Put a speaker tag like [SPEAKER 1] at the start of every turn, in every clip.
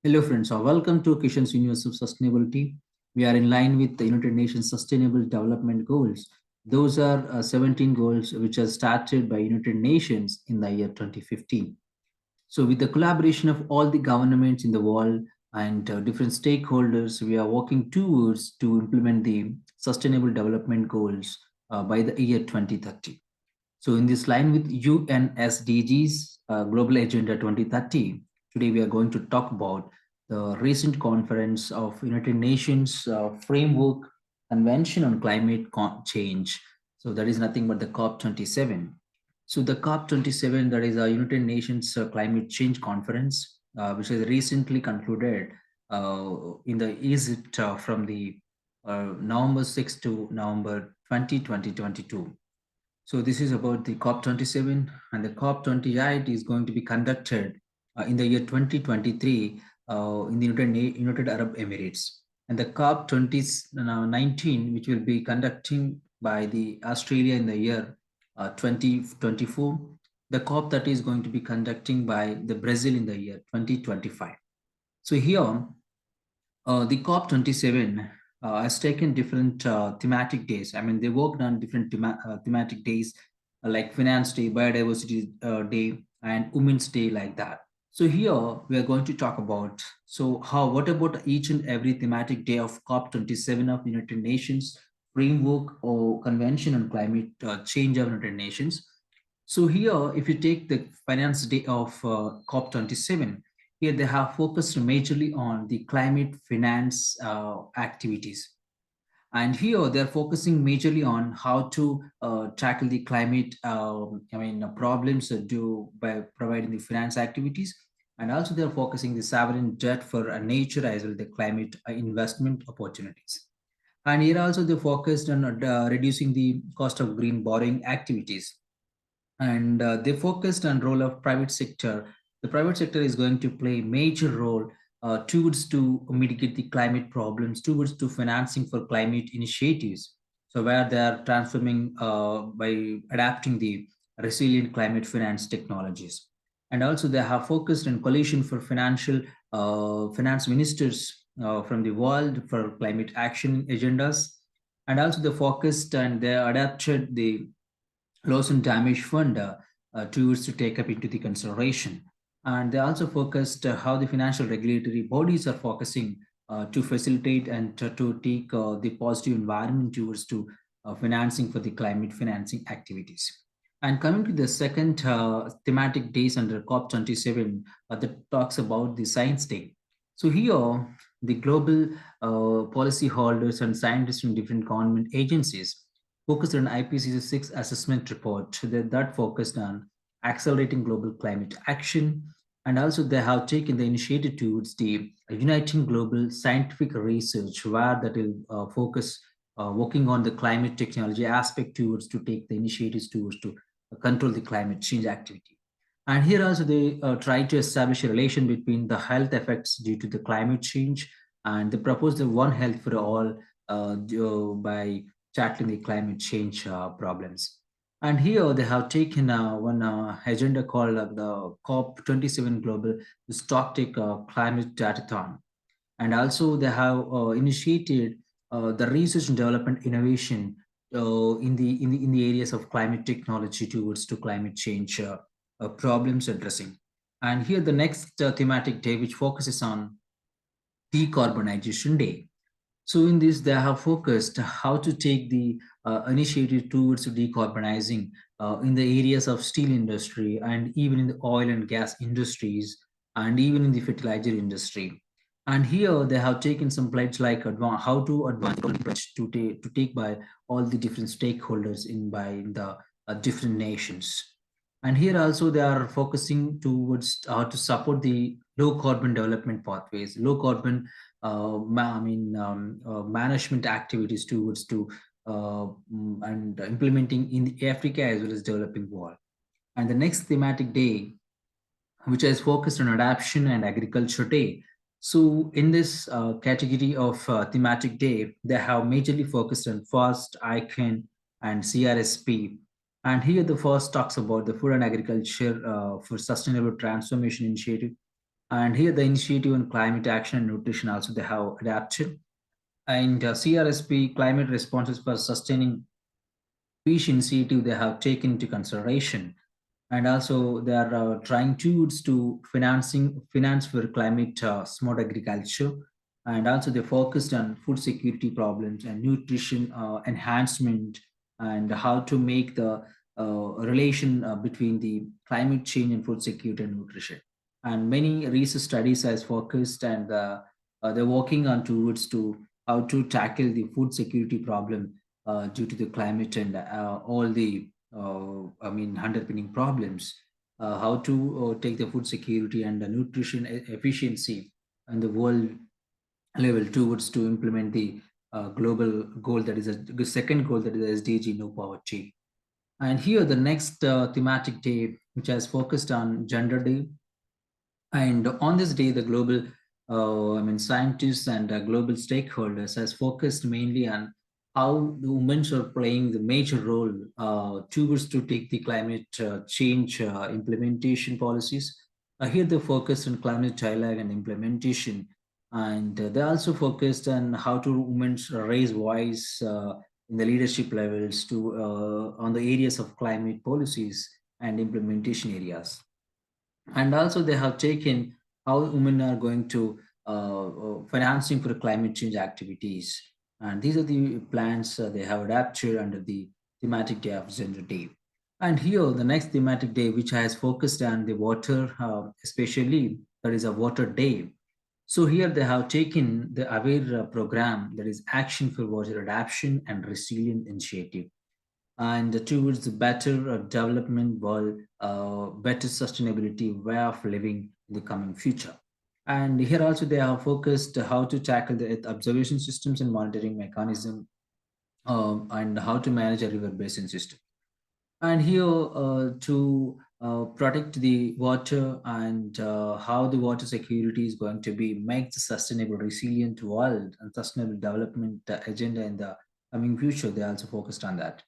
[SPEAKER 1] Hello, friends. Welcome to Kishan's Universe of Sustainability. We are in line with the United Nations Sustainable Development Goals. Those are 17 goals which are started by United Nations in the year 2015. So, with the collaboration of all the governments in the world and different stakeholders, we are working towards to implement the Sustainable Development Goals by the year 2030. So, in this line with UNSDGs Global Agenda 2030, today we are going to talk about the recent conference of United Nations Framework Convention on Change. So, that is nothing but the COP27. So, the COP27, that is a United Nations Climate Change Conference, which has recently concluded in the Egypt from the November 6 to November 2022. So this is about the COP27, and the COP28 is going to be conducted in the year 2023 in the United Arab Emirates. And the COP 2019, which will be conducting by the Australia in the year 2024. The COP that is going to be conducting by the Brazil in the year 2025. So here the COP27 has taken different thematic days. I mean, they worked on different thematic days like Finance Day, Biodiversity Day, and Women's Day, like that. So here we are going to talk about what about each and every thematic day of COP27 of United Nations framework or convention on climate change of United Nations. So here, if you take the Finance Day of COP27, here they have focused majorly on the climate finance activities. And here they're focusing majorly on how to tackle the climate problems due by providing the finance activities. And also they're focusing the sovereign debt for nature as well the climate investment opportunities. And here also they focused on reducing the cost of green borrowing activities, and they focused on role of private sector. The private sector is going to play a major role towards to mitigate the climate problems, towards to financing for climate initiatives. So where they are transforming by adapting the resilient climate finance technologies. And also they have focused on coalition for finance ministers from the world for climate action agendas. And also they focused and they adapted the loss and damage fund towards to take up into the consideration. And they also focused how the financial regulatory bodies are focusing to facilitate and to take the positive environment towards to financing for the climate financing activities. And coming to the second thematic days under COP27 that talks about the Science Day. So here, the global policy holders and scientists from different government agencies focused on IPCC 6 assessment report that focused on accelerating global climate action. And also they have taken the initiative towards the uniting global scientific research where that will focus working on the climate technology aspect towards to take the initiatives towards to control the climate change activity. And here also they try to establish a relation between the health effects due to the climate change, and they propose the One Health for All by tackling the climate change problems. And here they have taken one agenda called the COP27 Global Stocktake Climate Datathon. And also they have initiated the research and development innovation in the areas of climate technology towards to climate change problems addressing. And here the next thematic day, which focuses on Decarbonization Day. So in this, they have focused how to take the initiative towards decarbonizing in the areas of steel industry and even in the oil and gas industries and even in the fertilizer industry. And here they have taken some pledge like how to advance the pledge to take by all the different stakeholders in by the different nations. And here also they are focusing towards how to support the low carbon development pathways, low carbon management activities towards to and implementing in Africa as well as developing world. And the next thematic day, which is focused on adaptation and agriculture day. So in this category of thematic day, they have majorly focused on FAST, ICANN, and CRSP. And here the first talks about the food and agriculture for sustainable transformation initiative. And here the initiative on climate action and nutrition also they have adapted. And CRSP, climate responses for sustaining peace initiative, they have taken into consideration. And also they are trying tools to finance for climate smart agriculture. And also they focused on food security problems and nutrition enhancement, and how to make the relation between the climate change and food security and nutrition. And many research studies has focused, and they're working on towards to how to tackle the food security problem due to the climate and all the underpinning problems, how to take the food security and the nutrition efficiency and the world level towards to implement the global goal, that is the second goal, that is SDG, no poverty. And here the next thematic day, which has focused on gender day. And on this day, the global, scientists and global stakeholders has focused mainly on how the women are playing the major role towards to take the climate change implementation policies. Here they focused on climate dialogue and implementation, and they also focused on how to women raise voice in the leadership levels to on the areas of climate policies and implementation areas. And also they have taken how women are going to financing for climate change activities. And these are the plans they have adapted under the thematic day of gender day. And here the next thematic day, which has focused on the water, especially that is a water day. So here they have taken the aware program, that is action for water adaptation and resilient initiative, and towards the better development world, better sustainability way of living in the coming future. And here also they have focused how to tackle the Earth observation systems and monitoring mechanism, and how to manage a river basin system. And here to protect the water, and how the water security is going to be make the sustainable resilient world and sustainable development agenda in the coming future, they also focused on that.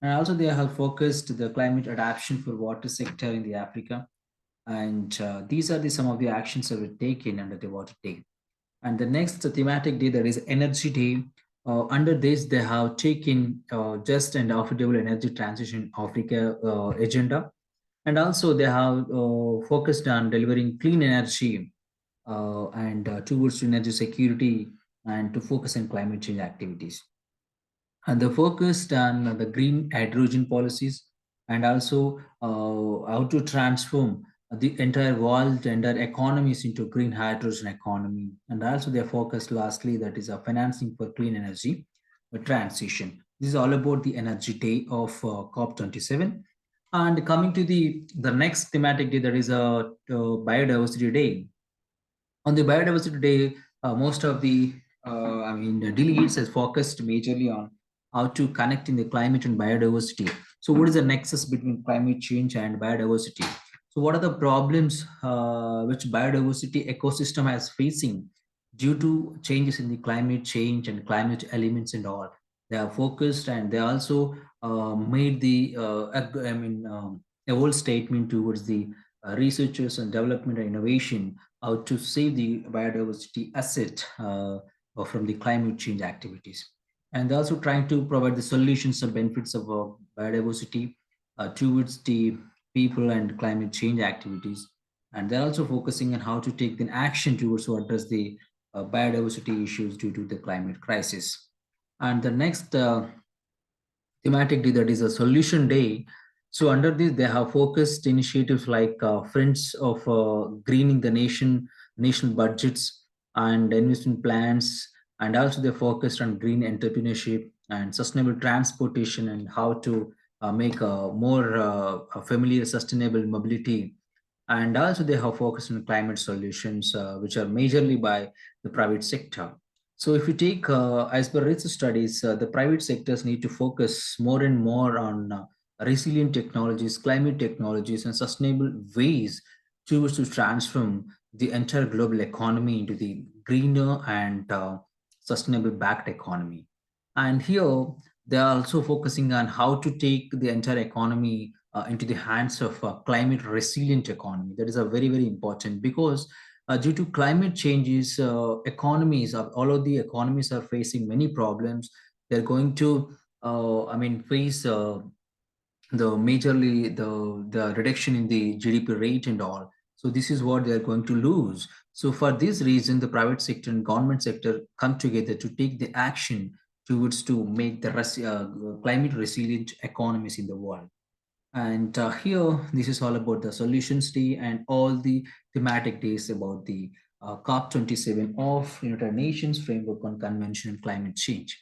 [SPEAKER 1] And also they have focused the climate adaptation for water sector in the Africa. And these are the some of the actions that were taken under the water day. And the next thematic day, that is energy day. Under this, they have taken just and affordable energy transition Africa agenda. And also they have focused on delivering clean energy and towards energy security, and to focus on climate change activities. And they focused on the green hydrogen policies, and also how to transform the entire world, entire economies into green hydrogen economy. And also they focused lastly, that is a financing for clean energy transition. This is all about the energy day of COP27. And coming to the next thematic day, that is a biodiversity day. On the biodiversity day, most of the delegates has focused majorly on how to connect in the climate and biodiversity. So, what is the nexus between climate change and biodiversity? So, what are the problems which biodiversity ecosystem has facing due to changes in the climate change and climate elements and all? They are focused, and they also made the a whole statement towards the researchers and development and innovation, how to save the biodiversity asset from the climate change activities. And they're also trying to provide the solutions and benefits of biodiversity towards the people and climate change activities. And they're also focusing on how to take an action towards to address the biodiversity issues due to the climate crisis. And the next thematic day, that is a solution day. So under this, they have focused initiatives like Friends of Greening the national budgets and investment plans, and also they focused on green entrepreneurship and sustainable transportation, and how to make a more familiar, sustainable mobility. And also they have focused on climate solutions, which are majorly by the private sector. So if you take, as per research studies, the private sectors need to focus more and more on resilient technologies, climate technologies, and sustainable ways to transform the entire global economy into the greener and sustainable backed economy. And here they are also focusing on how to take the entire economy into the hands of a climate resilient economy. That is a very, very important, because Due to climate changes, economies of all of the economies are facing many problems. They're going to, face the majorly the reduction in the GDP rate and all. So this is what they are going to lose. So for this reason, the private sector and government sector come together to take the action towards to make the climate resilient economies in the world. And here, this is all about the Solutions Day and all the thematic days about the COP27 of United Nations Framework on Convention and Climate Change.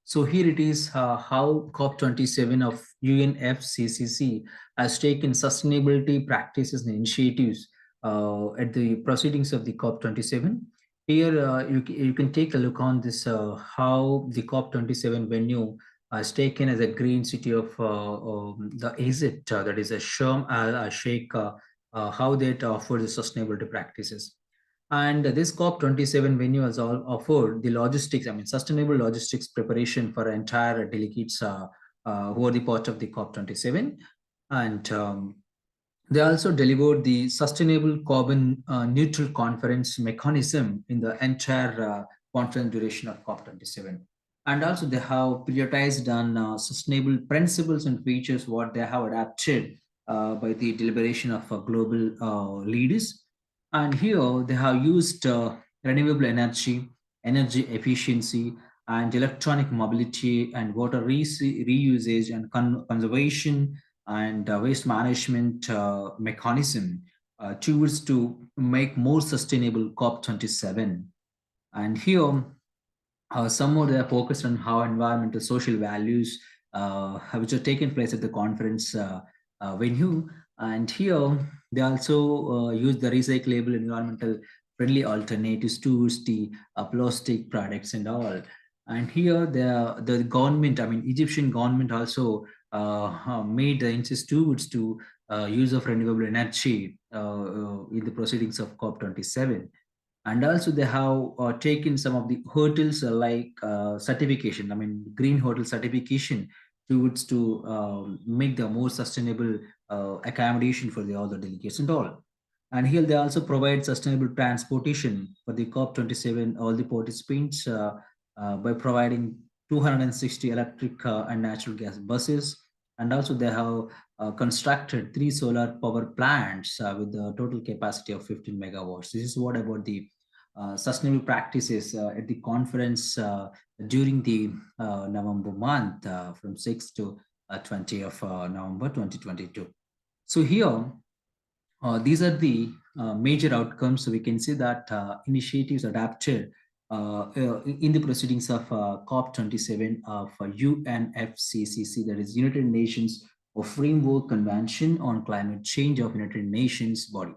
[SPEAKER 1] So here it is how COP27 of UNFCCC has taken sustainability practices and initiatives at the proceedings of the COP27. Here you can take a look on this how the COP27 venue is taken as a green city of the Egypt, that is a Sharm al Sheikh, how they offer the sustainability practices. And this COP27 venue has all offered the logistics, sustainable logistics preparation for entire delegates who are the part of the COP27. And they also delivered the sustainable carbon neutral conference mechanism in the entire conference duration of COP27. And also they have prioritized on sustainable principles and features what they have adapted by the deliberation of global leaders. And here they have used renewable energy, energy efficiency, and electronic mobility and water reusage and conservation and waste management mechanism towards to make more sustainable COP27. And here, some more they are focused on how environmental social values which are taking place at the conference venue. And here, they also use the recyclable environmental friendly alternatives towards the plastic products and all. And here, the government, Egyptian government also made the insist towards to use of renewable energy in the proceedings of COP27. And also they have taken some of the hurdles like certification, green hotel certification towards to make the more sustainable accommodation for the other delegates and all. And here they also provide sustainable transportation for the COP27 all the participants by providing 260 electric and natural gas buses. And also they have constructed three solar power plants with the total capacity of 15 megawatts. This is what about the sustainable practices at the conference during the November month from 6th to 20th of November 2022. So here, these are the major outcomes. So we can see that initiatives adapted in the proceedings of COP27 of UNFCCC, that is United Nations Framework Convention on Climate Change of United Nations body.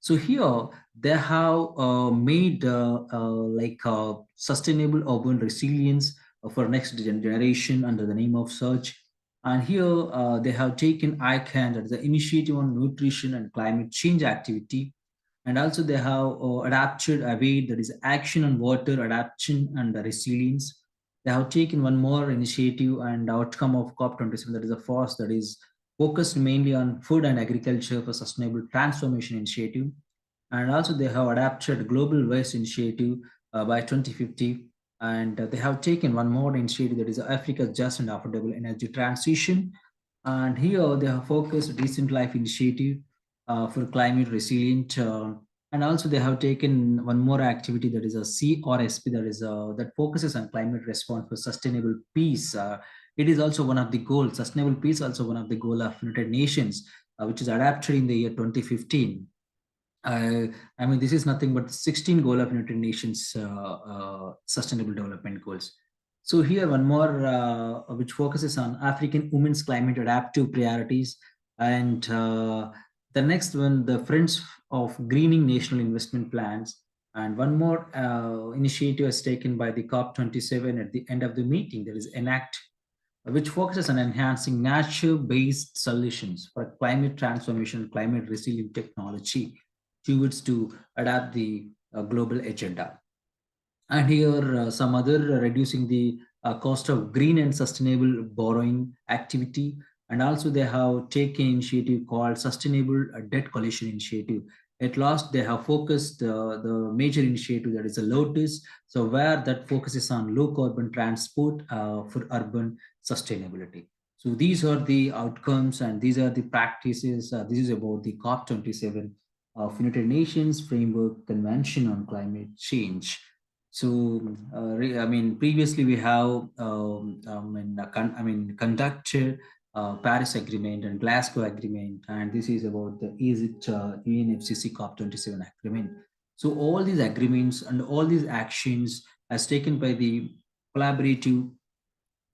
[SPEAKER 1] So here they have made sustainable urban resilience for next generation under the name of search. And here they have taken ICANN, that is the Initiative on Nutrition and Climate Change Activity. And also they have adapted AVAID, that is Action on Water Adaptation and Resilience. They have taken one more initiative and outcome of COP27, that is a FOSS, that is focused mainly on food and agriculture for sustainable transformation initiative. And also they have adapted global waste initiative by 2050. And they have taken one more initiative, that is Africa's just and affordable energy transition. And here they have focused decent life initiative for climate resilient. And also they have taken one more activity, that is a CRSP, that is that focuses on climate response for sustainable peace. It is also one of the goals. Sustainable peace also one of the goal of United Nations, which is adapted in the year 2015. This is nothing but 16 goal of United Nations Sustainable Development Goals. So here one more which focuses on African women's climate adaptive priorities, and the next one, the Friends of Greening National Investment Plans, and one more initiative is taken by the COP27 at the end of the meeting, that is ENACT, which focuses on enhancing nature-based solutions for climate transformation, climate resilient technology towards to adapt the global agenda. And here some other reducing the cost of green and sustainable borrowing activity. And also they have taken initiative called Sustainable Debt Collection Initiative. At last, they have focused the major initiative, that is a Lotus, so where that focuses on low carbon transport for urban sustainability. So these are the outcomes and these are the practices. This is about the COP27 of United Nations Framework Convention on Climate Change. So, previously we have, conducted Paris Agreement and Glasgow Agreement, and this is about the Egypt UNFCCC COP27 Agreement. So all these agreements and all these actions as taken by the collaborative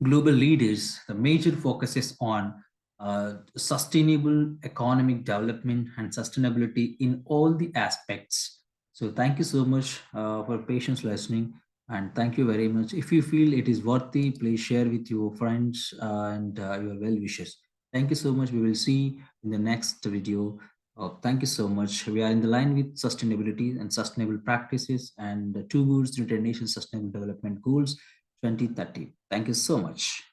[SPEAKER 1] global leaders, the major focus is on sustainable economic development and sustainability in all the aspects. So thank you so much for patience listening, and thank you very much. If you feel it is worthy, please share with your friends and your well wishes. Thank you so much. We will see in the next video. Thank you so much. We are in the line with sustainability and sustainable practices and towards United Nations Sustainable Development Goals 2030. Thank you so much.